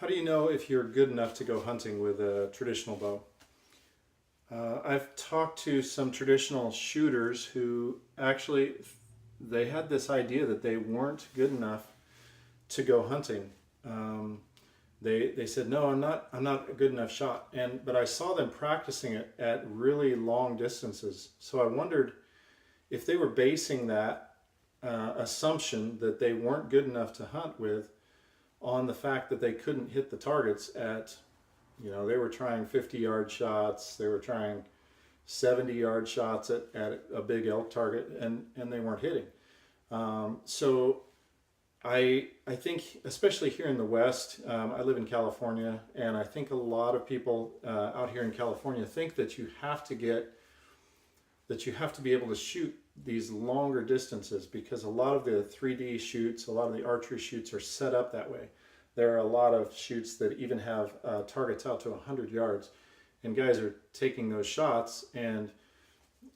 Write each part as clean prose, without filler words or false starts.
How do you know if you're good enough to go hunting with a traditional bow? I've talked to some traditional shooters who actually they had this idea that they weren't good enough to go hunting. Um, they said, no, I'm not a good enough shot. But I saw them practicing it at really long distances. So I wondered if they were basing that assumption that they weren't good enough to hunt with on the fact that they couldn't hit the targets at, they were trying 50-yard shots, they were trying 70-yard shots at a big elk target, and they weren't hitting. So I think, especially here in the West, I live in California, and I think a lot of people out here in California think that you have to be able to shoot these longer distances because a lot of the 3D shoots, a lot of the archery shoots are set up that way. There are a lot of shoots that even have targets out to 100 yards, and guys are taking those shots, and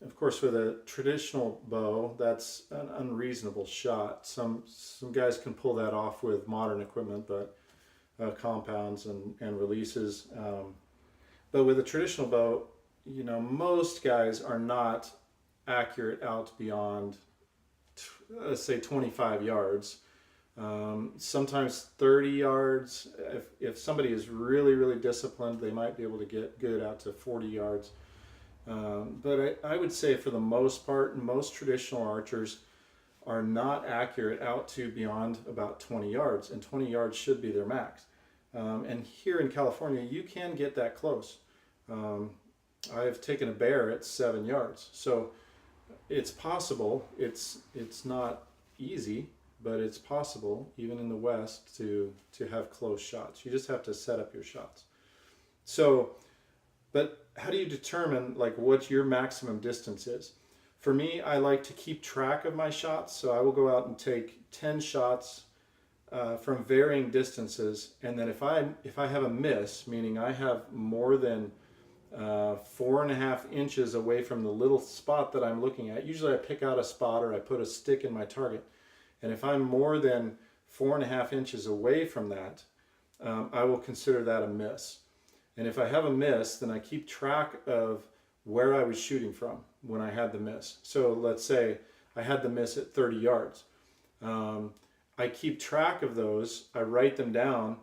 of course with a traditional bow that's an unreasonable shot. Some guys can pull that off with modern equipment, but compounds and releases, but with a traditional bow, most guys are not accurate out beyond, let's say, 25 yards. Sometimes 30 yards. If somebody is really, really disciplined, they might be able to get good out to 40 yards. But I would say for the most part, most traditional archers are not accurate out to beyond about 20 yards, and 20 yards should be their max. And here in California, you can get that close. I've taken a bear at 7 yards, so it's possible. It's not easy, but it's possible even in the West to have close shots. You just have to set up your shots. So, but how do you determine like what your maximum distance is? For me, I like to keep track of my shots, so I will go out and take 10 shots from varying distances, and then if I have a miss, meaning I have more than 4.5 inches away from the little spot that I'm looking at. Usually I pick out a spot or I put a stick in my target. And if I'm more than 4.5 inches away from that, I will consider that a miss. And if I have a miss, then I keep track of where I was shooting from when I had the miss. So let's say I had the miss at 30 yards. I keep track of those, I write them down,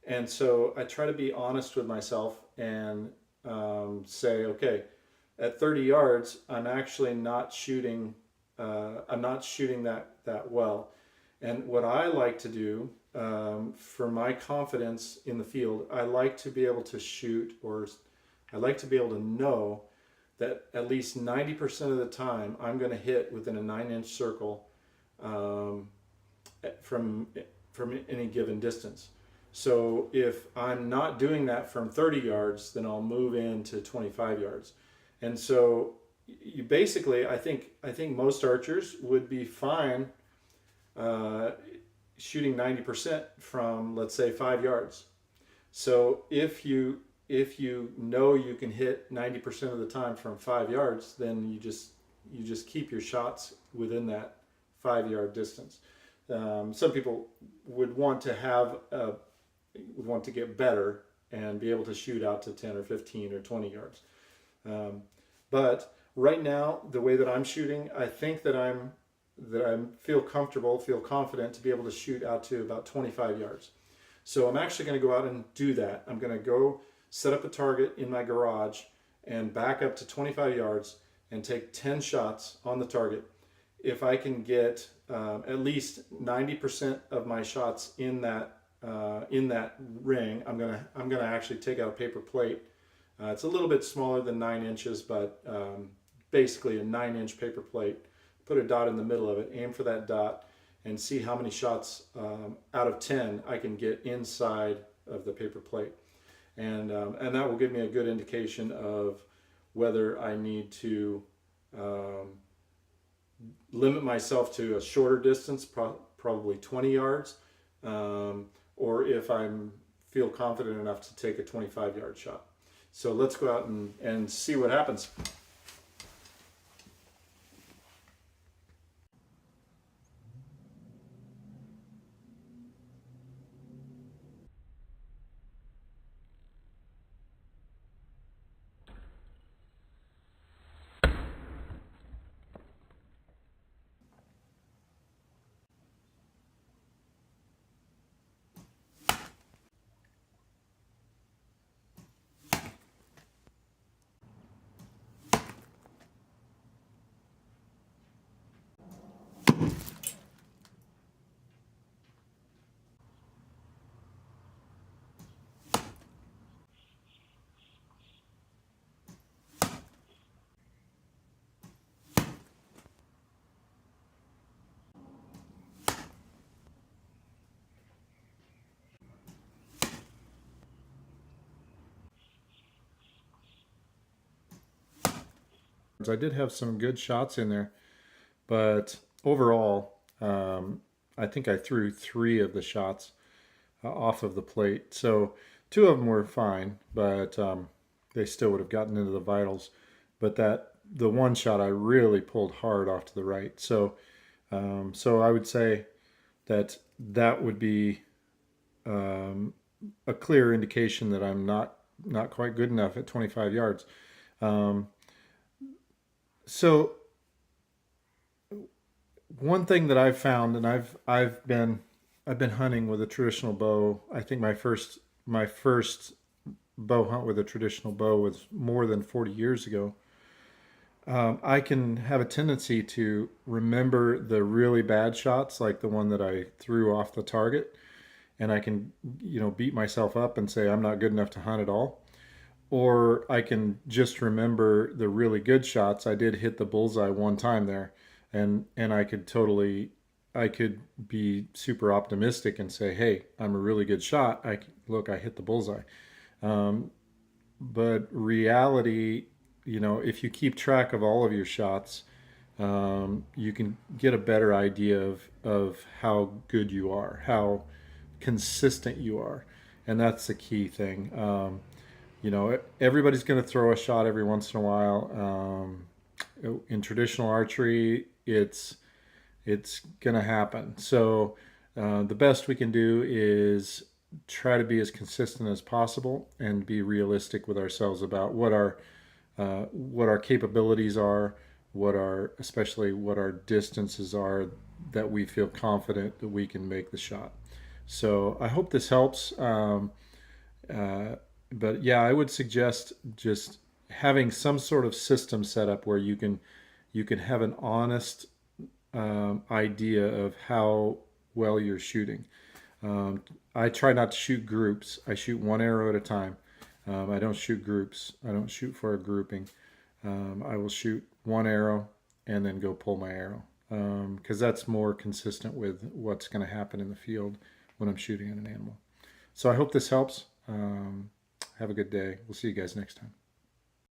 and so I try to be honest with myself and say, okay, at 30 yards, I'm actually not shooting. I'm not shooting that well. And what I like to do for my confidence in the field, I like to be able to shoot, or I like to be able to know that at least 90% of the time I'm going to hit within a 9-inch circle from any given distance. So if I'm not doing that from 30 yards, then I'll move into 25 yards. And so you basically, I think most archers would be fine shooting 90% from, let's say, 5 yards. So if you know you can hit 90% of the time from 5 yards, then you just keep your shots within that 5-yard distance. Some people would want to get better and be able to shoot out to 10 or 15 or 20 yards. But right now, the way that I'm shooting, I think that I feel comfortable, feel confident to be able to shoot out to about 25 yards. So I'm actually going to go out and do that. I'm going to go set up a target in my garage and back up to 25 yards and take 10 shots on the target. If I can get at least 90% of my shots in that ring, I'm gonna actually take out a paper plate. It's a little bit smaller than 9 inches, but basically a 9-inch paper plate. Put a dot in the middle of it, aim for that dot, and see how many shots out of 10 I can get inside of the paper plate. And that will give me a good indication of whether I need to limit myself to a shorter distance, probably 20 yards, or if I feel confident enough to take a 25-yard shot. So let's go out and see what happens. I did have some good shots in there, but overall, I think I threw 3 of the shots off of the plate. So 2 of them were fine, but they still would have gotten into the vitals. But the one shot I really pulled hard off to the right. So so I would say that would be a clear indication that I'm not quite good enough at 25 yards. So one thing that I've found, and I've been hunting with a traditional bow. I think my first bow hunt with a traditional bow was more than 40 years ago. I can have a tendency to remember the really bad shots, like the one that I threw off the target, and I can, beat myself up and say I'm not good enough to hunt at all. Or I can just remember the really good shots. I did hit the bullseye one time there, and I could be super optimistic and say, hey, I'm a really good shot. I hit the bullseye. But reality, if you keep track of all of your shots, you can get a better idea of how good you are, how consistent you are, and that's the key thing. Everybody's going to throw a shot every once in a while. In traditional archery, it's going to happen. So the best we can do is try to be as consistent as possible and be realistic with ourselves about what our capabilities are, especially what our distances are, that we feel confident that we can make the shot. So I hope this helps. But yeah, I would suggest just having some sort of system set up where you can have an honest idea of how well you're shooting. I try not to shoot groups. I shoot one arrow at a time. I don't shoot groups. I don't shoot for a grouping. I will shoot one arrow and then go pull my arrow, because that's more consistent with what's going to happen in the field when I'm shooting at an animal. So I hope this helps. Have a good day. We'll see you guys next time.